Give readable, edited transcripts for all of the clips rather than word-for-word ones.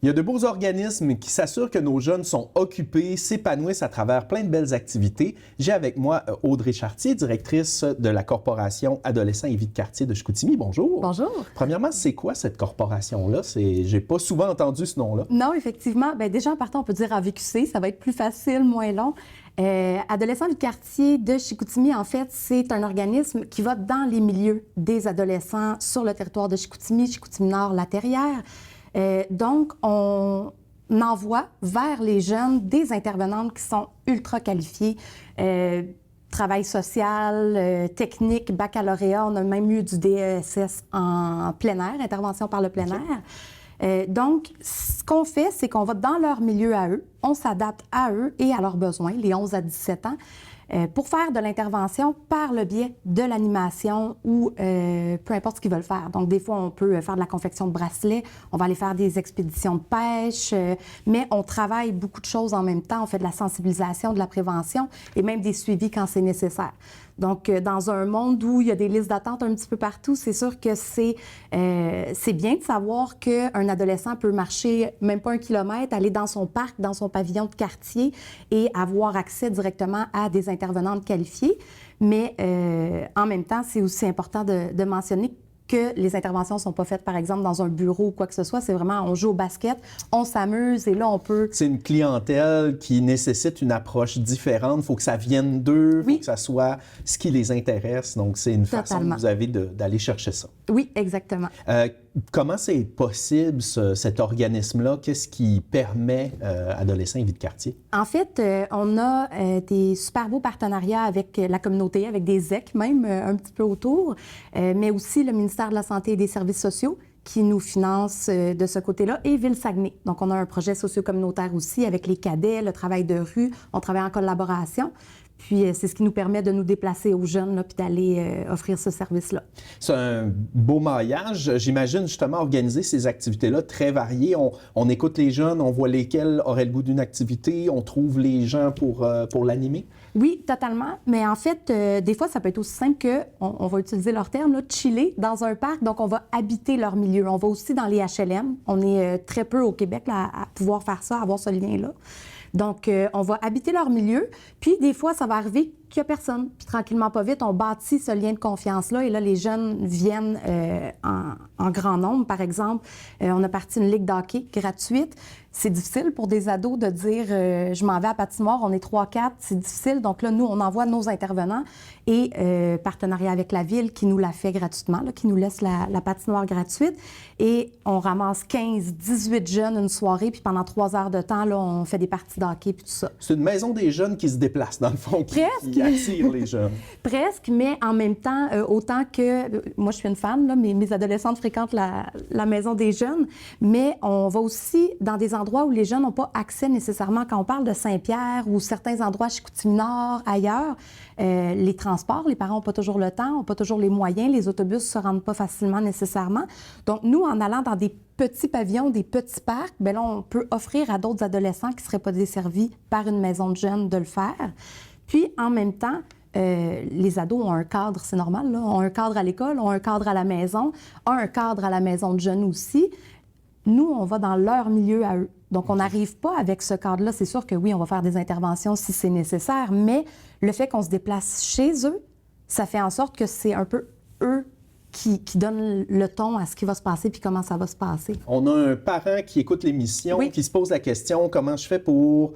Il y a de beaux organismes qui s'assurent que nos jeunes sont occupés, s'épanouissent à travers plein de belles activités. J'ai avec moi Audrey Chartier, directrice de la Corporation Adolescents et Vie de quartier de Chicoutimi. Bonjour. Bonjour. Premièrement, c'est quoi cette corporation-là? J'ai pas souvent entendu ce nom-là. Non, effectivement. Bien, déjà, en partant, on peut dire AVQC. Ça va être plus facile, moins long. Adolescents Vie de quartier de Chicoutimi, en fait, c'est un organisme qui va dans les milieux des adolescents sur le territoire de Chicoutimi, Chicoutimi-Nord, La-Terrière. Donc, on envoie vers les jeunes des intervenantes qui sont ultra qualifiées. Travail social, technique, baccalauréat. On a même eu du DESS en plein air, intervention par le plein air. Donc, ce qu'on fait, c'est qu'on va dans leur milieu à eux, on s'adapte à eux et à leurs besoins, les 11 à 17 ans, pour faire de l'intervention par le biais de l'animation ou peu importe ce qu'ils veulent faire. Donc, des fois, on peut faire de la confection de bracelets, on va aller faire des expéditions de pêche, mais on travaille beaucoup de choses en même temps. On fait de la sensibilisation, de la prévention et même des suivis quand c'est nécessaire. Donc, dans un monde où il y a des listes d'attente un petit peu partout, c'est sûr que c'est bien de savoir qu'un adolescent peut marcher même pas 1 kilomètre, aller dans son parc, dans son pavillon de quartier et avoir accès directement à des intervenantes qualifiées. Mais en même temps, c'est aussi important de mentionner que les interventions ne sont pas faites, par exemple, dans un bureau ou quoi que ce soit. C'est vraiment, on joue au basket, on s'amuse et là, on peut... C'est une clientèle qui nécessite une approche différente. Il faut que ça vienne d'eux, il faut que ça soit ce qui les intéresse. Donc, c'est une façon que vous avez d'aller chercher ça. Oui, exactement. Comment c'est possible, cet organisme-là? Qu'est-ce qui permet Adolescents et Vie de quartier? En fait, on a des super beaux partenariats avec la communauté, avec des ZEC même, un petit peu autour, mais aussi le ministère de la Santé et des Services sociaux qui nous finance de ce côté-là, et Ville-Saguenay. Donc, on a un projet socio-communautaire aussi avec les cadets, le travail de rue. On travaille en collaboration. Puis, c'est ce qui nous permet de nous déplacer aux jeunes là, puis d'aller offrir ce service-là. C'est un beau maillage. J'imagine justement organiser ces activités-là très variées. On écoute les jeunes, on voit lesquels auraient le goût d'une activité, on trouve les gens pour l'animer. Oui, totalement. Mais en fait, des fois, ça peut être aussi simple que, on va utiliser leur terme, là, chiller dans un parc. Donc, on va habiter leur milieu. On va aussi dans les HLM. On est très peu au Québec là, à pouvoir faire ça, avoir ce lien-là. Donc, on va habiter leur milieu, puis des fois, ça va arriver qu'il n'y a personne. Puis tranquillement, pas vite, on bâtit ce lien de confiance-là, et là, les jeunes viennent en grand nombre. Par exemple, on a parti une ligue d'hockey gratuite. C'est difficile pour des ados de dire je m'en vais à patinoire, on est 3-4, c'est difficile. Donc là, nous, on envoie nos intervenants et partenariat avec la ville qui nous la fait gratuitement, là, qui nous laisse la patinoire gratuite. Et on ramasse 15-18 jeunes une soirée, puis pendant 3 heures de temps, là, on fait des parties d'hockey puis tout ça. C'est une maison des jeunes qui se déplacent, dans le fond, qui attire les jeunes. Presque, mais en même temps, autant que... moi, je suis une fan, là, mes adolescentes fréquentent la maison des jeunes, mais on va aussi dans des endroits où les jeunes n'ont pas accès nécessairement. Quand on parle de Saint-Pierre ou certains endroits, Chicoutimi-Nord, ailleurs, les transports, les parents n'ont pas toujours le temps, n'ont pas toujours les moyens, les autobus ne se rendent pas facilement nécessairement. Donc, nous, en allant dans des petits pavillons, des petits parcs, bien là, on peut offrir à d'autres adolescents qui ne seraient pas desservis par une maison de jeunes de le faire. Puis, en même temps, les ados ont un cadre, c'est normal, là, ont un cadre à l'école, ont un cadre à la maison, ont un cadre à la maison de jeunes aussi. Nous, on va dans leur milieu à eux. Donc, on n'arrive pas avec ce cadre-là. C'est sûr que oui, on va faire des interventions si c'est nécessaire, mais le fait qu'on se déplace chez eux, ça fait en sorte que c'est un peu eux qui donnent le ton à ce qui va se passer puis comment ça va se passer. On a un parent qui écoute l'émission, qui se pose la question, comment je fais pour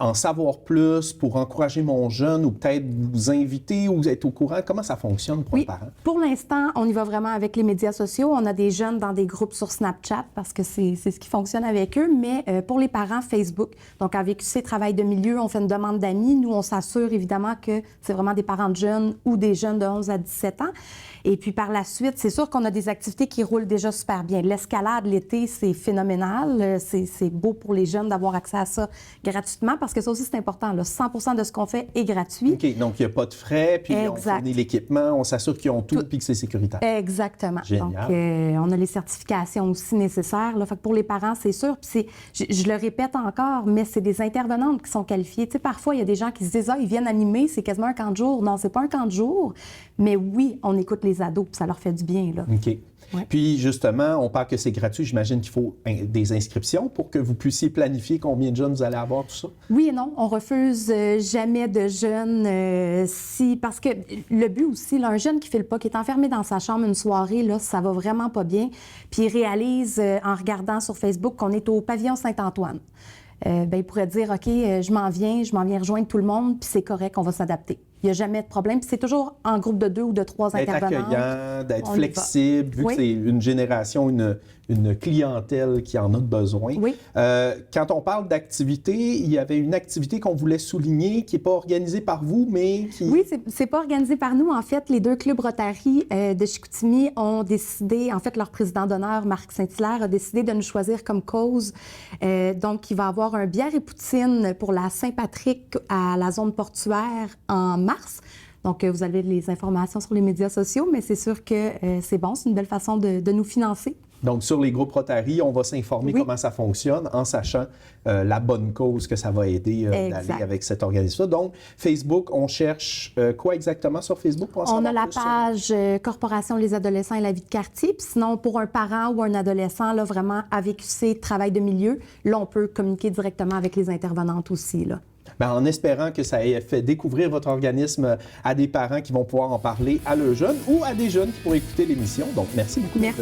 en savoir plus, pour encourager mon jeune ou peut-être vous inviter ou être au courant? Comment ça fonctionne pour un parent? Pour l'instant, on y va vraiment avec les médias sociaux. On a des jeunes dans des groupes sur Snapchat parce que c'est ce qui fonctionne avec eux, mais pour les parents, Facebook. Donc, avec VQC Travail de milieu, on fait une demande d'amis. Nous, on s'assure évidemment que c'est vraiment des parents de jeunes ou des jeunes de 11 à 17 ans. Et puis, par la suite, c'est sûr qu'on a des activités qui roulent déjà super bien. L'escalade l'été, c'est phénoménal. C'est beau pour les jeunes d'avoir accès à ça gratuitement parce que ça aussi, c'est important. Là. 100% de ce qu'on fait est gratuit. OK, donc il n'y a pas de frais, puis on fournit l'équipement, on s'assure qu'ils ont tout, puis que c'est sécuritaire. Exactement. Génial. Donc, on a les certifications aussi nécessaires. Là. Fait que pour les parents, c'est sûr. Puis je le répète encore, mais c'est des intervenantes qui sont qualifiées. Tu sais, parfois, il y a des gens qui se disent « Ah, ils viennent animer, c'est quasiment un camp de jour. » Non, c'est pas un camp de jour. Mais oui, on écoute les ados, puis ça leur fait du bien. Là. OK. Ouais. Puis justement, on parle que c'est gratuit. J'imagine qu'il faut des inscriptions pour que vous puissiez planifier combien de jeunes vous allez avoir, tout ça? Oui et non, on refuse jamais de jeunes parce que le but aussi, là, un jeune qui ne file pas, qui est enfermé dans sa chambre une soirée, là, ça va vraiment pas bien, puis il réalise en regardant sur Facebook qu'on est au pavillon Saint-Antoine. Il pourrait dire, OK, je m'en viens rejoindre tout le monde, puis c'est correct, on va s'adapter. Il n'y a jamais de problème. Puis c'est toujours en groupe de 2 ou de 3 intervenants. D'être accueillant, d'être On flexible, vu que c'est une génération, une clientèle qui en a besoin. Oui. Quand on parle d'activité, il y avait une activité qu'on voulait souligner qui n'est pas organisée par vous, mais qui... Oui, c'est pas organisé par nous. En fait, les 2 clubs Rotary de Chicoutimi ont décidé, en fait, leur président d'honneur, Marc Saint-Hilaire, a décidé de nous choisir comme cause. Donc, il va y avoir un bière et poutine pour la Saint-Patrick à la zone portuaire en mars. Donc, vous avez les informations sur les médias sociaux, mais c'est sûr que c'est bon, c'est une belle façon de nous financer. Donc, sur les groupes Rotary, on va s'informer comment ça fonctionne en sachant la bonne cause que ça va aider d'aller avec cet organisme-là. Donc, Facebook, on cherche quoi exactement sur Facebook? On a la page Corporation Les adolescents et la vie de quartier. Puis sinon, pour un parent ou un adolescent, là, vraiment AVQC, travail de milieu, là, on peut communiquer directement avec les intervenantes aussi, là. Bien, en espérant que ça ait fait découvrir votre organisme à des parents qui vont pouvoir en parler à leurs jeunes ou à des jeunes qui pourraient écouter l'émission. Donc, merci beaucoup. Merci.